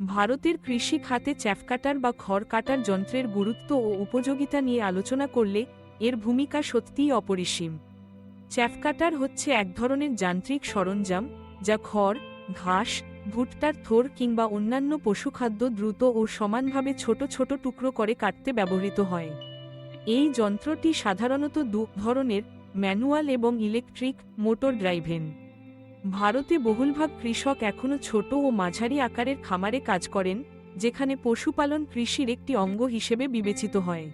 ভারতের কৃষি খাতে চ্যাফ কাটার বা খড় কাটার যন্ত্রের গুরুত্ব ও উপযোগিতা নিয়ে আলোচনা করলে এর ভূমিকা সত্যিই অপরিসীম। চ্যাফ কাটার হচ্ছে এক ধরনের যান্ত্রিক সরঞ্জাম যা খড়, ঘাস, ভুট্টার থোড় কিংবা অন্যান্য পশুখাদ্য দ্রুত ও সমানভাবে ছোট ছোট টুকরো করে কাটতে ব্যবহৃত হয়। এই যন্ত্রটি সাধারণত দু ধরনের, ম্যানুয়াল এবং ইলেকট্রিক মোটর ড্রাইভেন। ভারতে বহুলভাগ কৃষক এখনও ছোট ও মাঝারি আকারের খামারে কাজ করেন, যেখানে পশুপালন কৃষির একটি অঙ্গ হিসেবে বিবেচিত হয়।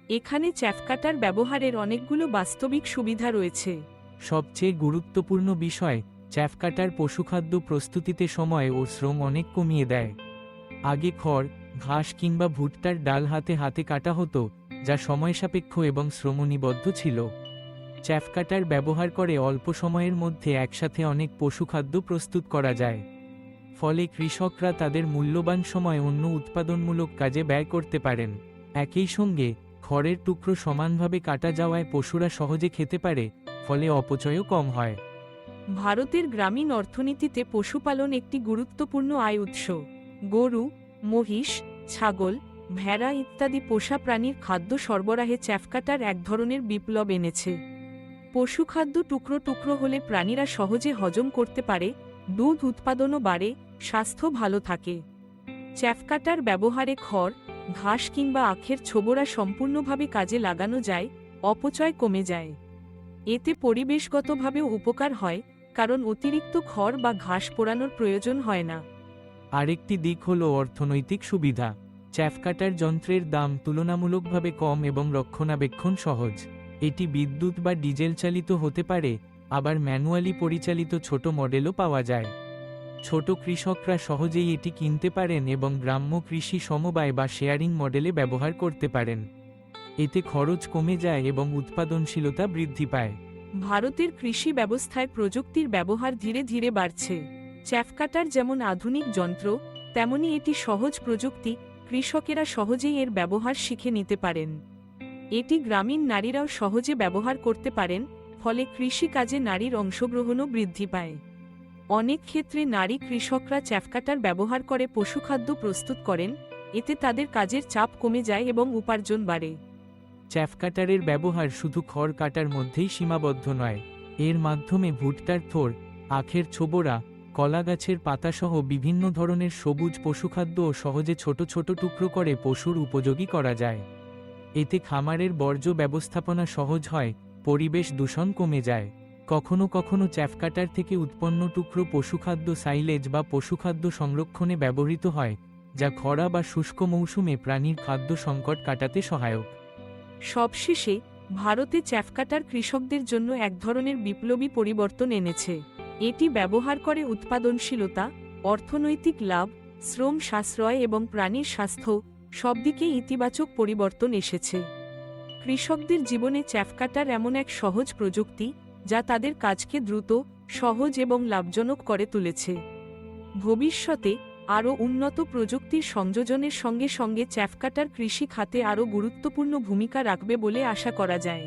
এখানে চ্যাফ কাটার ব্যবহারের অনেকগুলো বাস্তবিক সুবিধা রয়েছে। সবচেয়ে গুরুত্বপূর্ণ বিষয়, চ্যাফ কাটার পশুখাদ্য প্রস্তুতিতে সময় ও শ্রম অনেক কমিয়ে দেয়। আগে খড়, ঘাস কিংবা ভুট্টার ডাল হাতে হাতে কাটা হতো, যা সময়সাপেক্ষ এবং শ্রমনিবদ্ধ ছিল। চ্যাফ কাটার ব্যবহার করে অল্প সময়ের মধ্যে একসাথে অনেক পশুখাদ্য প্রস্তুত করা যায়। ফলে কৃষকরা তাদের মূল্যবান সময় অন্য উৎপাদনমূলক কাজে ব্যয় করতে পারেন। একই সঙ্গে খড়ের টুকরো সমানভাবে কাটা যাওয়ায় পশুরা সহজে খেতে পারে, ফলে অপচয়ও কম হয়। ভারতের গ্রামীণ অর্থনীতিতে পশুপালন একটি গুরুত্বপূর্ণ আয় উৎস। গরু, মহিষ, ছাগল, ভেড়া ইত্যাদি পোষা প্রাণীর খাদ্য সরবরাহে চ্যাফ কাটার এক ধরনের বিপ্লব এনেছে। পশুখাদ্য টুকরো টুকরো হলে প্রাণীরা সহজে হজম করতে পারে, দুধ উৎপাদনও বাড়ে, স্বাস্থ্য ভালো থাকে। চ্যাফ কাটার ব্যবহারে খড়, ঘাস কিংবা আখের ছোবড়া সম্পূর্ণভাবে কাজে লাগানো যায়, অপচয় কমে যায়। এতে পরিবেশগতভাবেও উপকার হয়, কারণ অতিরিক্ত খড় বা ঘাস পোড়ানোর প্রয়োজন হয় না। আরেকটি দিক হল অর্থনৈতিক সুবিধা। চ্যাফ কাটার যন্ত্রের দাম তুলনামূলকভাবে কম এবং রক্ষণাবেক্ষণ সহজ। এটি বিদ্যুৎ বা ডিজেল চালিত হতে পারে, আবার ম্যানুয়ালি পরিচালিত ছোট মডেলও পাওয়া যায়। ছোট কৃষকরা সহজেই এটি কিনতে পারেন এবং গ্রাম্য কৃষি সমবায় বা শেয়ারিং মডেলে ব্যবহার করতে পারেন। এতে খরচ কমে যায় এবং উৎপাদনশীলতা বৃদ্ধি পায়। ভারতের কৃষি ব্যবস্থায় প্রযুক্তির ব্যবহার ধীরে ধীরে বাড়ছে। চ্যাফ কাটার যেমন আধুনিক যন্ত্র, তেমনি এটি সহজ প্রযুক্তি, কৃষকেরা সহজেই এর ব্যবহার শিখে নিতে পারেন। এটি গ্রামীণ নারীরাও সহজে ব্যবহার করতে পারেন, ফলে কৃষিকাজে নারীর অংশগ্রহণও বৃদ্ধি পায়। অনেক ক্ষেত্রে নারী কৃষকরা চ্যাফ কাটার ব্যবহার করে পশুখাদ্য প্রস্তুত করেন, এতে তাদের কাজের চাপ কমে যায় এবং উপার্জন বাড়ে। চ্যাফ কাটারের ব্যবহার শুধু খড় কাটার মধ্যেই সীমাবদ্ধ নয়। এর মাধ্যমে ভুট্টার থোড়, আখের ছোবড়া, কলা গাছের পাতাসহ বিভিন্ন ধরনের সবুজ পশুখাদ্যও সহজে ছোট ছোট টুকরো করে পশুর উপযোগী করা যায়। এতে খামারের বর্জ্য ব্যবস্থাপনা সহজ হয়, পরিবেশ দূষণ কমে যায়। কখনো কখনো চ্যাফ কাটার থেকে উৎপন্ন টুকরো পশুখাদ্য সাইলেজ বা পশুখাদ্য সংরক্ষণে ব্যবহৃত হয়, যা খরা বা শুষ্ক মৌসুমে প্রাণীর খাদ্য সংকট কাটাতে সহায়ক। সবশেষে, ভারতে চ্যাফ কাটার কৃষকদের জন্য এক ধরনের বিপ্লবী পরিবর্তন এনেছে। এটি ব্যবহার করে উৎপাদনশীলতা, অর্থনৈতিক লাভ, শ্রম সাশ্রয় এবং প্রাণীর স্বাস্থ্য সবদিকেই ইতিবাচক পরিবর্তন এসেছে। কৃষকদের জীবনে চ্যাফ কাটার এমন এক সহজ প্রযুক্তি, যা তাদের কাজকে দ্রুত, সহজ এবং লাভজনক করে তুলেছে। ভবিষ্যতে আরও উন্নত প্রযুক্তির সংযোজনের সঙ্গে সঙ্গে চ্যাফ কাটার কৃষি খাতে আরও গুরুত্বপূর্ণ ভূমিকা রাখবে বলে আশা করা যায়।